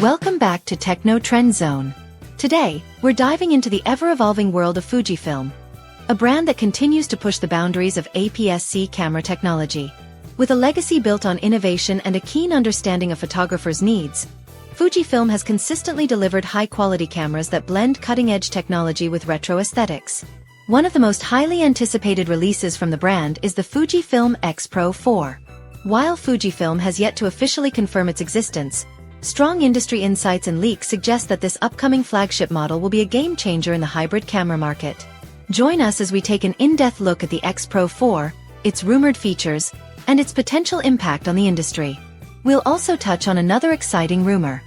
Welcome back to Techno Trend Zone. Today, we're diving into the ever-evolving world of Fujifilm, a brand that continues to push the boundaries of APS-C camera technology. With a legacy built on innovation and a keen understanding of photographers' needs, Fujifilm has consistently delivered high-quality cameras that blend cutting-edge technology with retro aesthetics. One of the most highly anticipated releases from the brand is the Fujifilm X Pro4. While Fujifilm has yet to officially confirm its existence, strong industry insights and leaks suggest that this upcoming flagship model will be a game-changer in the hybrid camera market. Join us as we take an in-depth look at the X Pro4, its rumored features, and its potential impact on the industry. We'll also touch on another exciting rumor: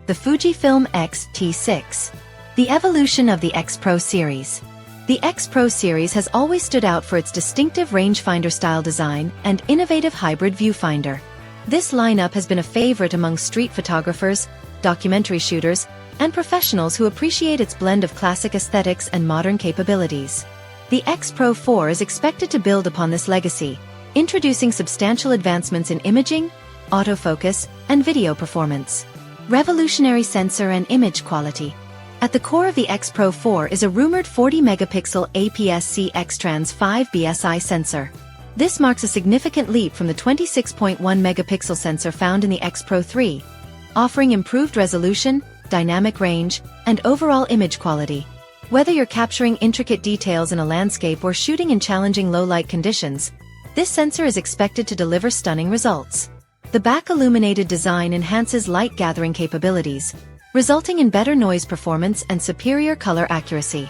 the Fujifilm X T6. The evolution of the X Pro series. The X Pro series has always stood out for its distinctive rangefinder-style design and innovative hybrid viewfinder. This lineup has been a favorite among street photographers, documentary shooters, and professionals who appreciate its blend of classic aesthetics and modern capabilities. The X Pro4 is expected to build upon this legacy, introducing substantial advancements in imaging, autofocus, and video performance. Revolutionary sensor and image quality. At the core of the X Pro4 is a rumored 40-megapixel APS-C X-Trans 5 BSI sensor. This marks a significant leap from the 26.1-megapixel sensor found in the X Pro3, offering improved resolution, dynamic range, and overall image quality. Whether you're capturing intricate details in a landscape or shooting in challenging low-light conditions, this sensor is expected to deliver stunning results. The back-illuminated design enhances light-gathering capabilities, resulting in better noise performance and superior color accuracy.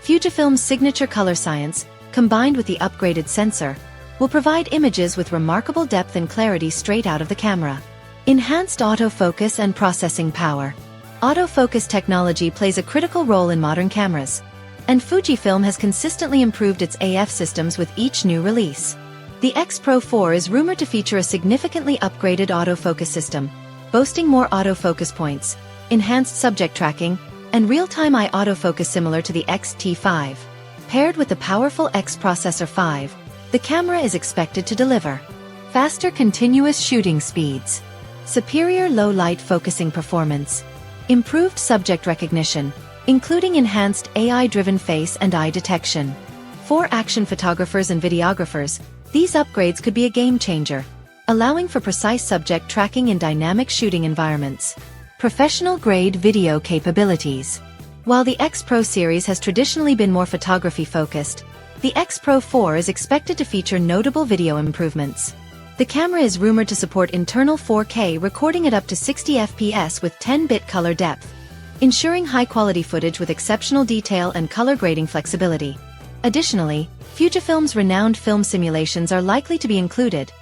Fujifilm's signature color science, combined with the upgraded sensor, will provide images with remarkable depth and clarity straight out of the camera. Enhanced autofocus and processing power. Autofocus technology plays a critical role in modern cameras, and Fujifilm has consistently improved its AF systems with each new release. The X Pro4 is rumored to feature a significantly upgraded autofocus system, boasting more autofocus points, enhanced subject tracking, and real-time eye autofocus similar to the X-T5. Paired with the powerful X Processor 5, the camera is expected to deliver faster continuous shooting speeds, superior low-light focusing performance, improved subject recognition, including enhanced AI-driven face and eye detection. For action photographers and videographers, these upgrades could be a game-changer, allowing for precise subject tracking in dynamic shooting environments. Professional-grade video capabilities. While the X Pro series has traditionally been more photography-focused, the X Pro4 is expected to feature notable video improvements. The camera is rumored to support internal 4K recording at up to 60 FPS with 10-bit color depth, ensuring high-quality footage with exceptional detail and color grading flexibility. Additionally, Fujifilm's renowned film simulations are likely to be included,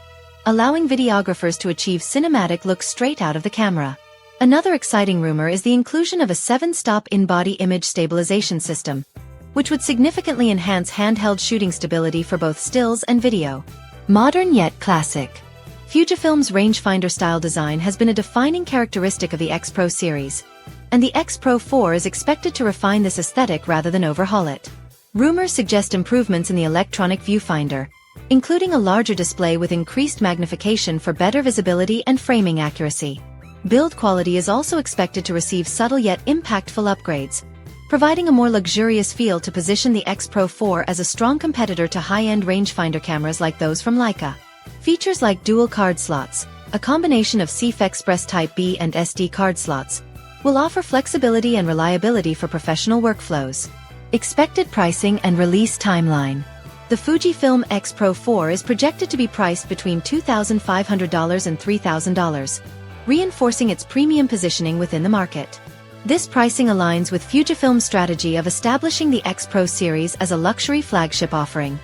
allowing videographers to achieve cinematic looks straight out of the camera. Another exciting rumor is the inclusion of a 7-stop in-body image stabilization system, which would significantly enhance handheld shooting stability for both stills and video. Modern yet classic. Fujifilm's rangefinder-style design has been a defining characteristic of the X Pro series, and the X Pro4 is expected to refine this aesthetic rather than overhaul it. Rumors suggest improvements in the electronic viewfinder, including a larger display with increased magnification for better visibility and framing accuracy. Build quality is also expected to receive subtle yet impactful upgrades, providing a more luxurious feel to position the X Pro4 as a strong competitor to high-end rangefinder cameras like those from Leica. Features like dual card slots, a combination of CF Express Type B and SD card slots, will offer flexibility and reliability for professional workflows. Expected pricing and release timeline. The Fujifilm X Pro4 is projected to be priced between $2,500 and $3,000, reinforcing its premium positioning within the market. This pricing aligns with Fujifilm's strategy of establishing the X Pro series as a luxury flagship offering.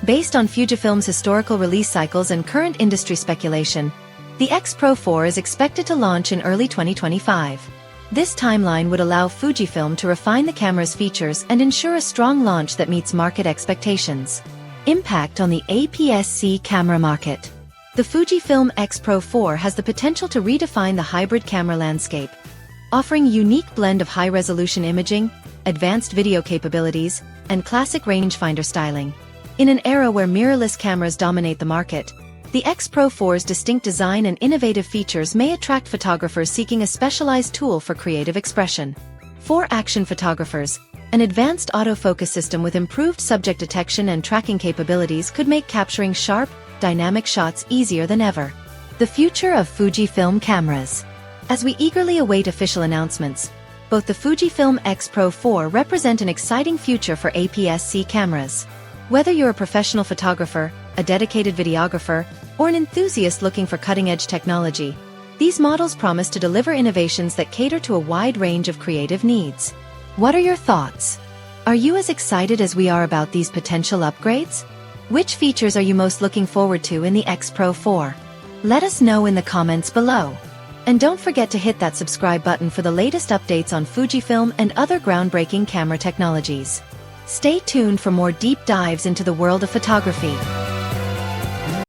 Based on Fujifilm's historical release cycles and current industry speculation, the X Pro4 is expected to launch in early 2025. This timeline would allow Fujifilm to refine the camera's features and ensure a strong launch that meets market expectations. Impact on the APS-C camera market. The Fujifilm X Pro4 has the potential to redefine the hybrid camera landscape, offering a unique blend of high-resolution imaging, advanced video capabilities, and classic rangefinder styling. In an era where mirrorless cameras dominate the market, The X Pro4's distinct design and innovative features may attract photographers seeking a specialized tool for creative expression. For action photographers, an advanced autofocus system with improved subject detection and tracking capabilities could make capturing sharp, dynamic shots easier than ever. The future of Fujifilm cameras. As we eagerly await official announcements, both the Fujifilm X Pro4 represent an exciting future for APS-C cameras. Whether you're a professional photographer, a dedicated videographer, or an enthusiast looking for cutting-edge technology, these models promise to deliver innovations that cater to a wide range of creative needs. What are your thoughts? Are you as excited as we are about these potential upgrades? Which features are you most looking forward to in the X Pro4? Let us know in the comments below. And don't forget to hit that subscribe button for the latest updates on Fujifilm and other groundbreaking camera technologies. Stay tuned for more deep dives into the world of photography.